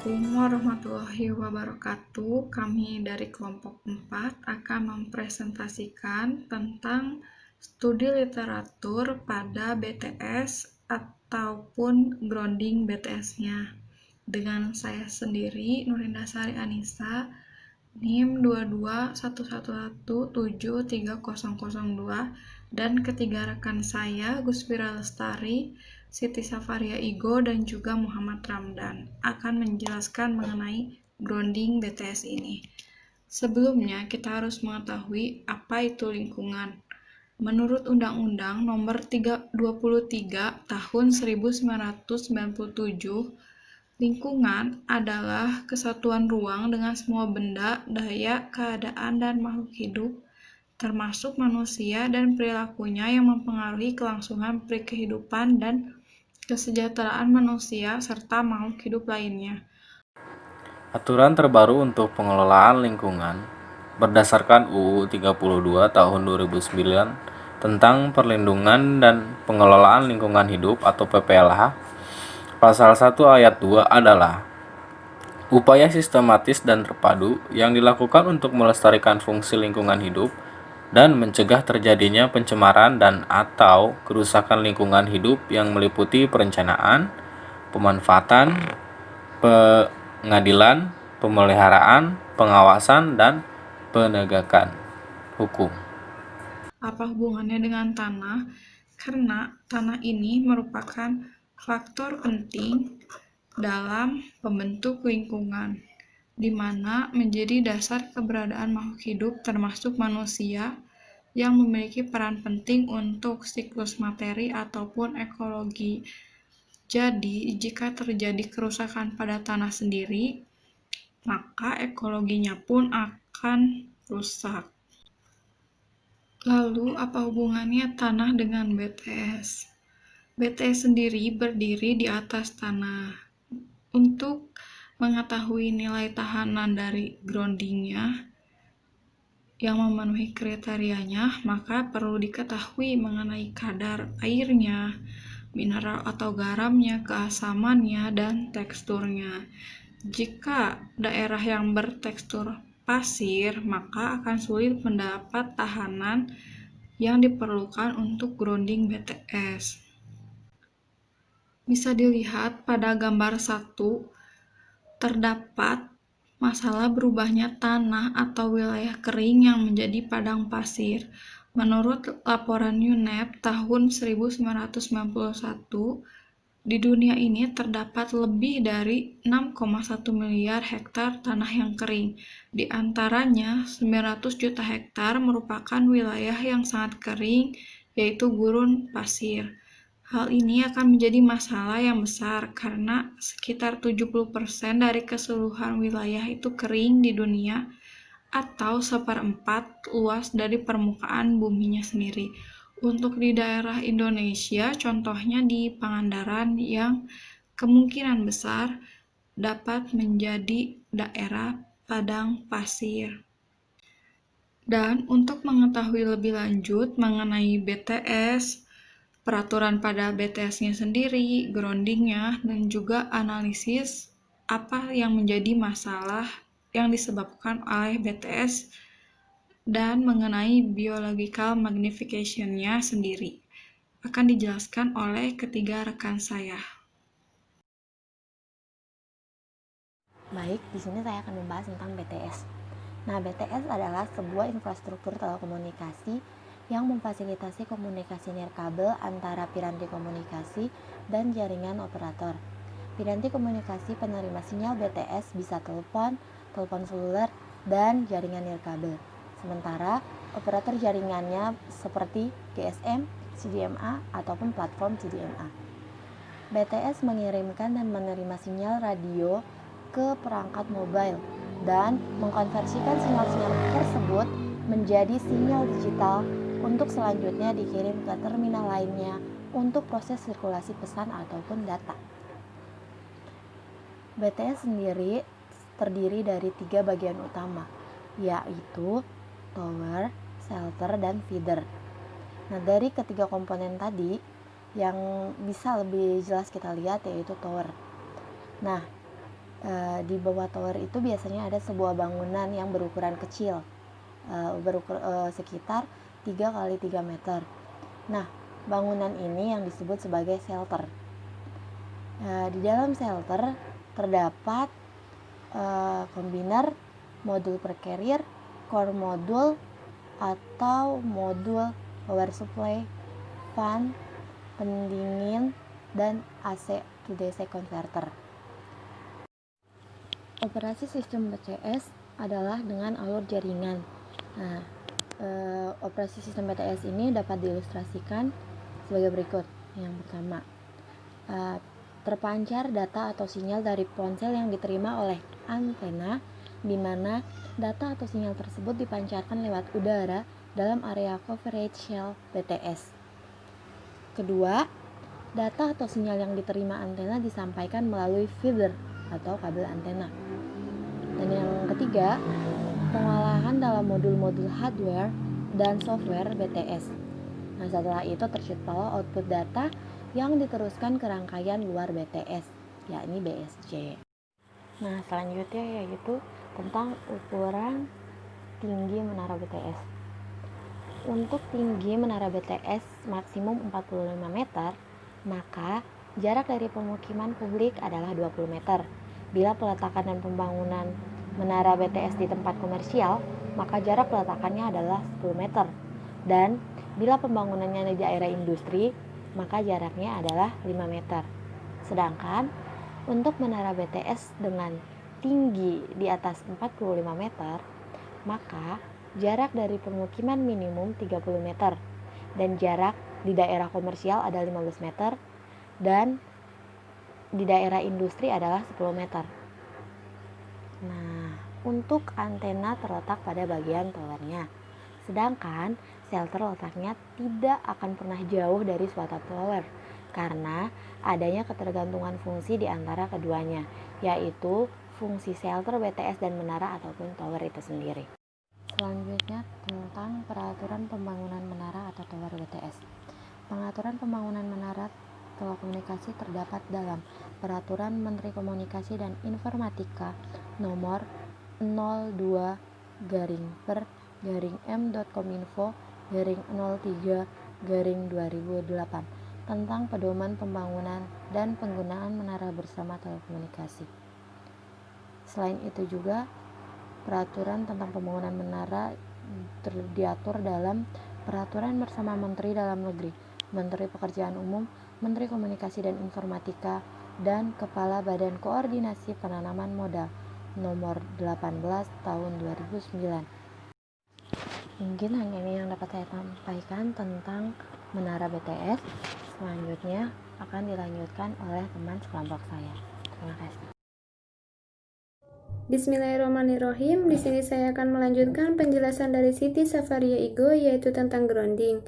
Assalamualaikum warahmatullahi wabarakatuh. Kami dari kelompok 4 akan mempresentasikan tentang studi literatur pada BTS ataupun grounding BTS-nya. Dengan saya sendiri, Nurindasari Anissa, NIM 22111730002, dan ketiga rekan saya, Guspira Lestari, Siti Safaria Igo, dan juga Muhammad Ramdan akan menjelaskan mengenai grounding BTS ini. Sebelumnya, kita harus mengetahui apa itu lingkungan. Menurut Undang-Undang Nomor 23 Tahun 1997, lingkungan adalah kesatuan ruang dengan semua benda, daya, keadaan, dan makhluk hidup, termasuk manusia dan perilakunya yang mempengaruhi kelangsungan kehidupan dan kesejahteraan manusia serta makhluk hidup lainnya. Aturan terbaru untuk pengelolaan lingkungan berdasarkan UU 32 tahun 2009 tentang perlindungan dan pengelolaan lingkungan hidup atau PPLH, pasal 1 ayat 2 adalah upaya sistematis dan terpadu yang dilakukan untuk melestarikan fungsi lingkungan hidup dan mencegah terjadinya pencemaran dan atau kerusakan lingkungan hidup yang meliputi perencanaan, pemanfaatan, pengadilan, pemeliharaan, pengawasan, dan penegakan hukum. Apa hubungannya dengan tanah? Karena tanah ini merupakan faktor penting dalam pembentuk lingkungan, di mana menjadi dasar keberadaan makhluk hidup termasuk manusia yang memiliki peran penting untuk siklus materi ataupun ekologi. Jadi, jika terjadi kerusakan pada tanah sendiri, maka ekologinya pun akan rusak. Lalu, apa hubungannya tanah dengan BTS? BTS sendiri berdiri di atas tanah. Untuk mengetahui nilai tahanan dari groundingnya yang memenuhi kriterianya, maka perlu diketahui mengenai kadar airnya, mineral atau garamnya, keasamannya, dan teksturnya. Jika daerah yang bertekstur pasir, maka akan sulit mendapat tahanan yang diperlukan untuk grounding BTS. Bisa dilihat pada gambar 1, terdapat masalah berubahnya tanah atau wilayah kering yang menjadi padang pasir. Menurut laporan UNEP tahun 1991, di dunia ini terdapat lebih dari 6,1 miliar hektar tanah yang kering. Di antaranya, 900 juta hektar merupakan wilayah yang sangat kering, yaitu gurun pasir. Hal ini akan menjadi masalah yang besar karena sekitar 70% dari keseluruhan wilayah itu kering di dunia, atau 1/4 luas dari permukaan buminya sendiri. Untuk di daerah Indonesia, contohnya di Pangandaran yang kemungkinan besar dapat menjadi daerah padang pasir. Dan untuk mengetahui lebih lanjut mengenai BTS, peraturan pada BTS-nya sendiri, grounding-nya, dan juga analisis apa yang menjadi masalah yang disebabkan oleh BTS dan mengenai biological magnification-nya sendiri akan dijelaskan oleh ketiga rekan saya. Baik, di sini saya akan membahas tentang BTS. Nah, BTS adalah sebuah infrastruktur telekomunikasi yang memfasilitasi komunikasi nirkabel antara piranti komunikasi dan jaringan operator. Piranti komunikasi penerima sinyal BTS bisa telepon, telepon seluler, dan jaringan nirkabel. Sementara operator jaringannya seperti GSM, CDMA, ataupun platform CDMA. BTS mengirimkan dan menerima sinyal radio ke perangkat mobile dan mengkonversikan sinyal-sinyal tersebut menjadi sinyal digital untuk selanjutnya dikirim ke terminal lainnya untuk proses sirkulasi pesan ataupun data. BTS sendiri terdiri dari 3 bagian utama, yaitu tower, shelter, dan feeder. Nah, dari ketiga komponen tadi, yang bisa lebih jelas kita lihat yaitu tower. Nah, Di bawah tower itu biasanya ada sebuah bangunan yang berukuran kecil, sekitar 3 kali 3 meter. Nah, bangunan ini yang disebut sebagai shelter. Di dalam shelter terdapat kombiner, modul per carrier, core modul atau modul power supply, fan, pendingin, dan AC to DC converter. Operasi sistem BTS adalah dengan alur jaringan. Nah, operasi sistem BTS ini dapat diilustrasikan sebagai berikut. Yang pertama, terpancar data atau sinyal dari ponsel yang diterima oleh antena, di mana data atau sinyal tersebut dipancarkan lewat udara dalam area coverage shell BTS. Kedua, data atau sinyal yang diterima antena disampaikan melalui feeder atau kabel antena. Dan yang ketiga, pengolahan dalam modul-modul hardware dan software BTS. Nah, setelah itu terciptalah output data yang diteruskan ke rangkaian luar BTS, yakni BSC. Nah, selanjutnya yaitu tentang ukuran tinggi menara BTS. Untuk tinggi menara BTS maksimum 45 meter, maka jarak dari pemukiman publik adalah 20 meter. Bila peletakan dan pembangunan menara BTS di tempat komersial, maka jarak peletakannya adalah 10 meter. Dan bila pembangunannya di daerah industri, maka jaraknya adalah 5 meter. Sedangkan untuk menara BTS dengan tinggi di atas 45 meter, maka jarak dari pemukiman minimum 30 meter dan jarak di daerah komersial ada 15 meter dan di daerah industri adalah 10 meter. Nah, untuk antena terletak pada bagian towernya. Sedangkan shelter letaknya tidak akan pernah jauh dari suatu tower karena adanya ketergantungan fungsi di antara keduanya, yaitu fungsi shelter BTS dan menara ataupun tower itu sendiri. Selanjutnya tentang peraturan pembangunan menara atau tower BTS. Pengaturan pembangunan menara telekomunikasi terdapat dalam Peraturan Menteri Komunikasi dan Informatika Nomor 02/M.Kominfo/03/2008 tentang pedoman pembangunan dan penggunaan menara bersama telekomunikasi. Selain itu juga peraturan tentang pembangunan menara diatur dalam Peraturan Bersama Menteri Dalam Negeri, Menteri Pekerjaan Umum, Menteri Komunikasi dan Informatika, dan Kepala Badan Koordinasi Penanaman Modal Nomor 18 Tahun 2009. Mungkin hanya ini yang dapat saya sampaikan tentang menara BTS. Selanjutnya akan dilanjutkan oleh teman sekelompok saya. Terima kasih. Bismillahirrahmanirrahim. Di sini saya akan melanjutkan penjelasan dari Siti Safaria Igo, yaitu tentang grounding.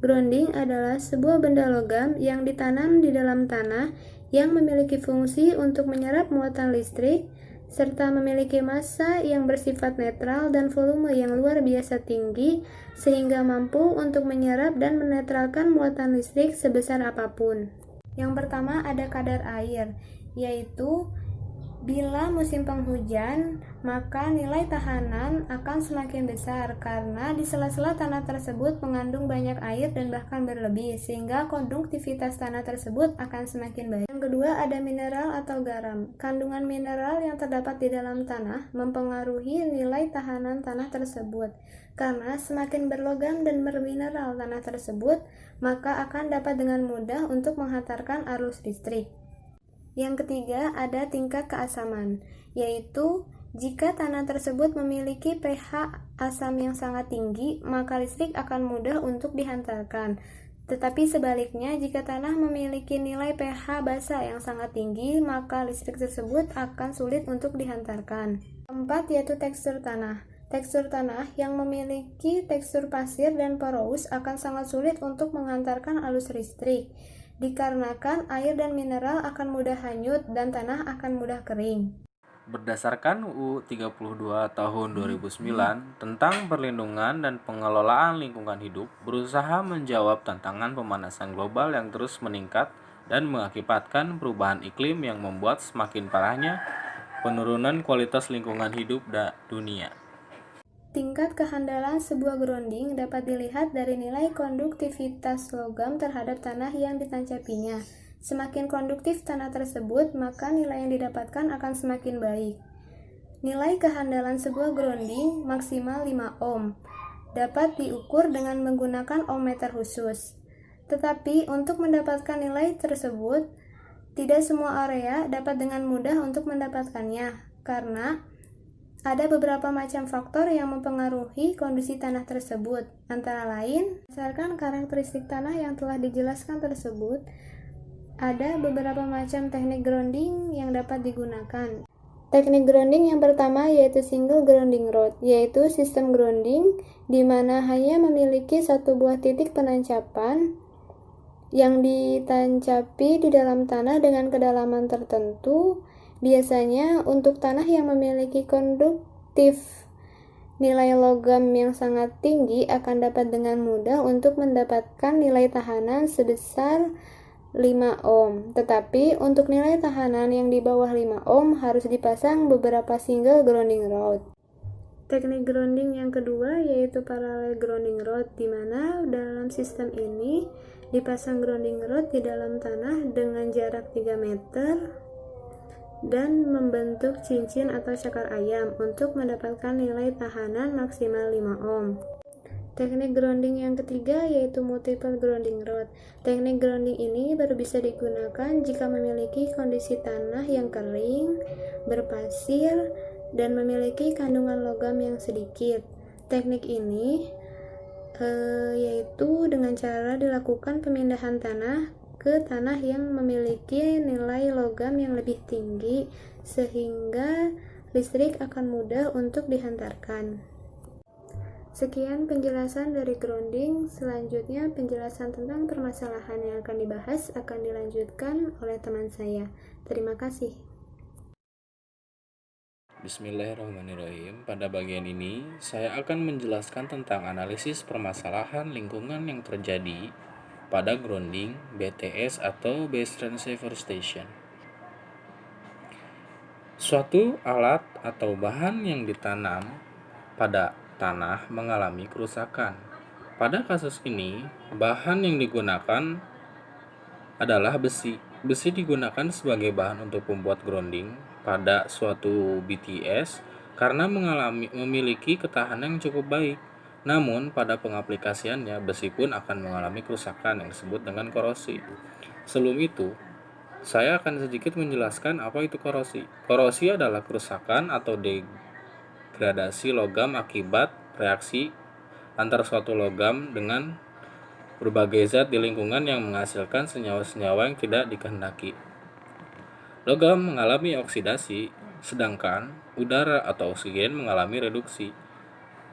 Grounding adalah sebuah benda logam yang ditanam di dalam tanah yang memiliki fungsi untuk menyerap muatan listrik serta memiliki massa yang bersifat netral dan volume yang luar biasa tinggi sehingga mampu untuk menyerap dan menetralkan muatan listrik sebesar apapun. Yang pertama ada kadar air, yaitu bila musim penghujan, maka nilai tahanan akan semakin besar karena di sela-sela tanah tersebut mengandung banyak air dan bahkan berlebih, sehingga konduktivitas tanah tersebut akan semakin baik. Yang kedua ada mineral atau garam. Kandungan mineral yang terdapat di dalam tanah mempengaruhi nilai tahanan tanah tersebut. Karena semakin berlogam dan bermineral tanah tersebut, maka akan dapat dengan mudah untuk menghantarkan arus listrik. Yang ketiga ada tingkat keasaman, yaitu jika tanah tersebut memiliki pH asam yang sangat tinggi, maka listrik akan mudah untuk dihantarkan. Tetapi sebaliknya, jika tanah memiliki nilai pH basa yang sangat tinggi, maka listrik tersebut akan sulit untuk dihantarkan. Keempat yaitu tekstur tanah. Tekstur tanah yang memiliki tekstur pasir dan porous akan sangat sulit untuk menghantarkan arus listrik, dikarenakan air dan mineral akan mudah hanyut dan tanah akan mudah kering. Berdasarkan UU 32 tahun 2009 tentang perlindungan dan pengelolaan lingkungan hidup, berusaha menjawab tantangan pemanasan global yang terus meningkat dan mengakibatkan perubahan iklim yang membuat semakin parahnya Penurunan kualitas lingkungan hidup dunia. Tingkat kehandalan sebuah grounding dapat dilihat dari nilai konduktivitas logam terhadap tanah yang ditancapinya. Semakin konduktif tanah tersebut, maka nilai yang didapatkan akan semakin baik. Nilai kehandalan sebuah grounding maksimal 5 ohm. Dapat diukur dengan menggunakan ohmmeter khusus. Tetapi untuk mendapatkan nilai tersebut, tidak semua area dapat dengan mudah untuk mendapatkannya, karena ada beberapa macam faktor yang mempengaruhi kondisi tanah tersebut, antara lain, berdasarkan karakteristik tanah yang telah dijelaskan tersebut, ada beberapa macam teknik grounding yang dapat digunakan. Teknik grounding yang pertama yaitu single grounding rod, yaitu sistem grounding di mana hanya memiliki satu buah titik penancapan yang ditancapi di dalam tanah dengan kedalaman tertentu. Biasanya untuk tanah yang memiliki konduktif nilai logam yang sangat tinggi akan dapat dengan mudah untuk mendapatkan nilai tahanan sebesar 5 ohm. Tetapi untuk nilai tahanan yang di bawah 5 ohm harus dipasang beberapa single grounding rod. Teknik grounding yang kedua yaitu parallel grounding rod, di mana dalam sistem ini dipasang grounding rod di dalam tanah dengan jarak 3 meter dan membentuk cincin atau cakar ayam untuk mendapatkan nilai tahanan maksimal 5 ohm. Teknik grounding yang ketiga yaitu multiple grounding rod. Teknik grounding ini baru bisa digunakan jika memiliki kondisi tanah yang kering, berpasir, dan memiliki kandungan logam yang sedikit. Teknik ini yaitu dengan cara dilakukan pemindahan tanah ke tanah yang memiliki nilai logam yang lebih tinggi sehingga listrik akan mudah untuk dihantarkan. Sekian penjelasan dari grounding. Selanjutnya penjelasan tentang permasalahan yang akan dibahas akan dilanjutkan oleh teman saya. Terima kasih. Bismillahirrahmanirrahim. Pada bagian ini, saya akan menjelaskan tentang analisis permasalahan lingkungan yang terjadi pada grounding BTS atau Base Transceiver Station. Suatu alat atau bahan yang ditanam pada tanah mengalami kerusakan. Pada kasus ini, bahan yang digunakan adalah besi. Besi digunakan sebagai bahan untuk membuat grounding pada suatu BTS karena memiliki ketahanan yang cukup baik. Namun, pada pengaplikasiannya, besi pun akan mengalami kerusakan yang disebut dengan korosi. Sebelum itu, saya akan sedikit menjelaskan apa itu korosi. Korosi adalah kerusakan atau degradasi logam akibat reaksi antara suatu logam dengan berbagai zat di lingkungan yang menghasilkan senyawa-senyawa yang tidak dikehendaki. Logam mengalami oksidasi, sedangkan udara atau oksigen mengalami reduksi.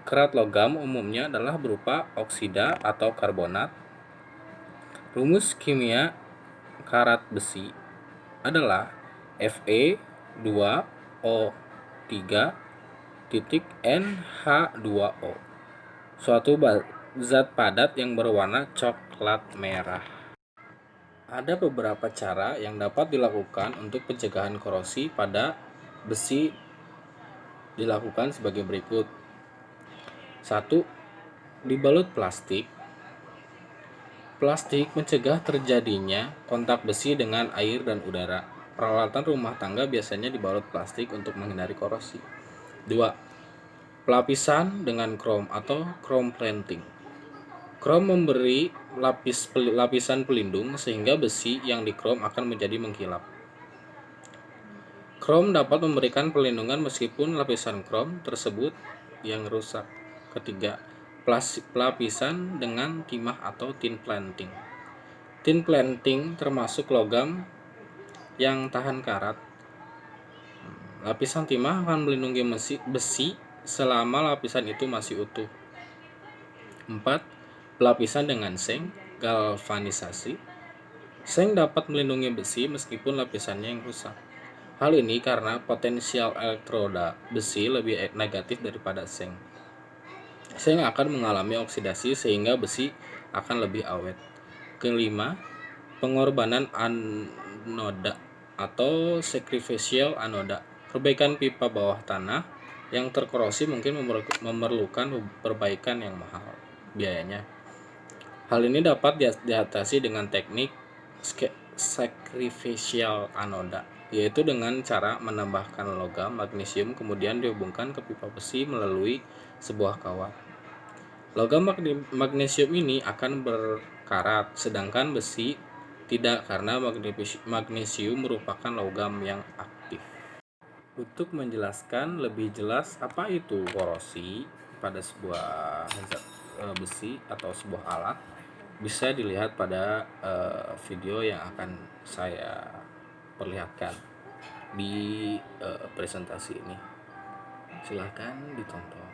Kerat logam umumnya adalah berupa oksida atau karbonat. Rumus kimia karat besi adalah Fe2O3.NH2O, suatu zat padat yang berwarna coklat merah. Ada beberapa cara yang dapat dilakukan untuk pencegahan korosi pada besi dilakukan sebagai berikut. 1. Dibalut plastik. Plastik mencegah terjadinya kontak besi dengan air dan udara. Peralatan rumah tangga biasanya dibalut plastik untuk menghindari korosi. 2. Pelapisan dengan krom atau chrome plating. Krom memberi lapisan pelindung sehingga besi yang dikrom akan menjadi mengkilap. Krom dapat memberikan perlindungan meskipun lapisan krom tersebut yang rusak. Ketiga, pelapisan dengan timah atau tin plating. Tin plating termasuk logam yang tahan karat. Lapisan timah akan melindungi besi selama lapisan itu masih utuh. 4. Pelapisan dengan seng, galvanisasi. Seng dapat melindungi besi meskipun lapisannya yang rusak. Hal ini karena potensial elektroda besi lebih negatif daripada seng. Seng akan mengalami oksidasi sehingga besi akan lebih awet. Kelima, pengorbanan anoda atau sacrificial anoda. Perbaikan pipa bawah tanah yang terkorosi mungkin memerlukan perbaikan yang mahal biayanya. Hal ini dapat diatasi dengan teknik sacrificial anoda, yaitu dengan cara menambahkan logam magnesium kemudian dihubungkan ke pipa besi melalui sebuah kawat. Logam magnesium ini akan berkarat, sedangkan besi tidak karena magnesium merupakan logam yang aktif. Untuk menjelaskan lebih jelas apa itu korosi pada sebuah zat besi atau sebuah alat, bisa dilihat pada video yang akan saya perlihatkan di presentasi ini. Silahkan ditonton.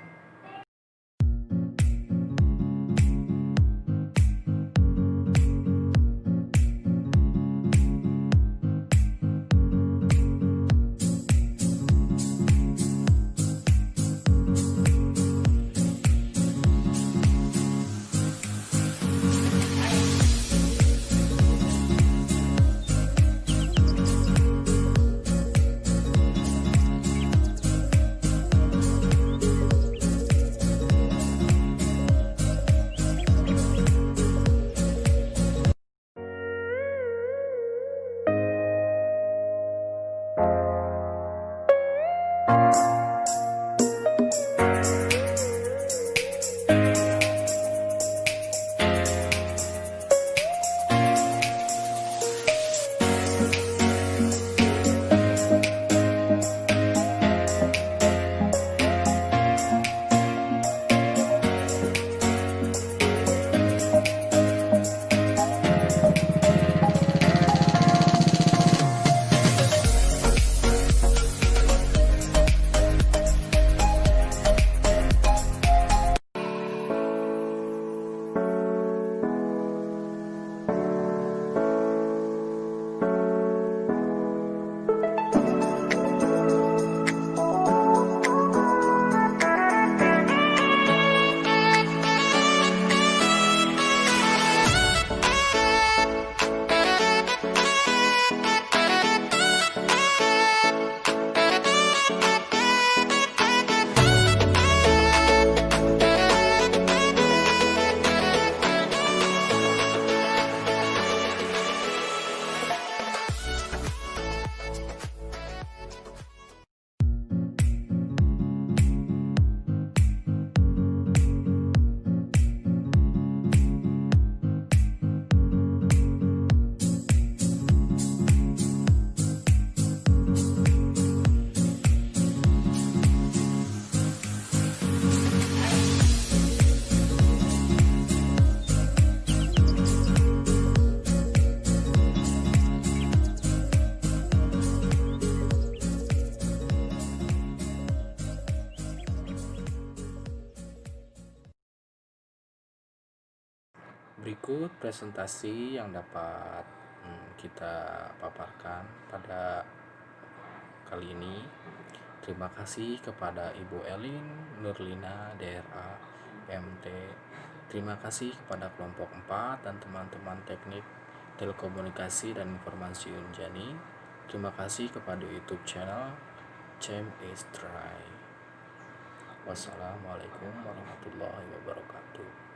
Berikut presentasi yang dapat kita paparkan pada kali ini. Terima kasih kepada Ibu Elin Nurlina DRA MT. Terima kasih kepada kelompok 4 dan teman-teman teknik telekomunikasi dan informasi Unjani. Terima kasih kepada YouTube channel Cem is Try. Wassalamualaikum warahmatullahi wabarakatuh.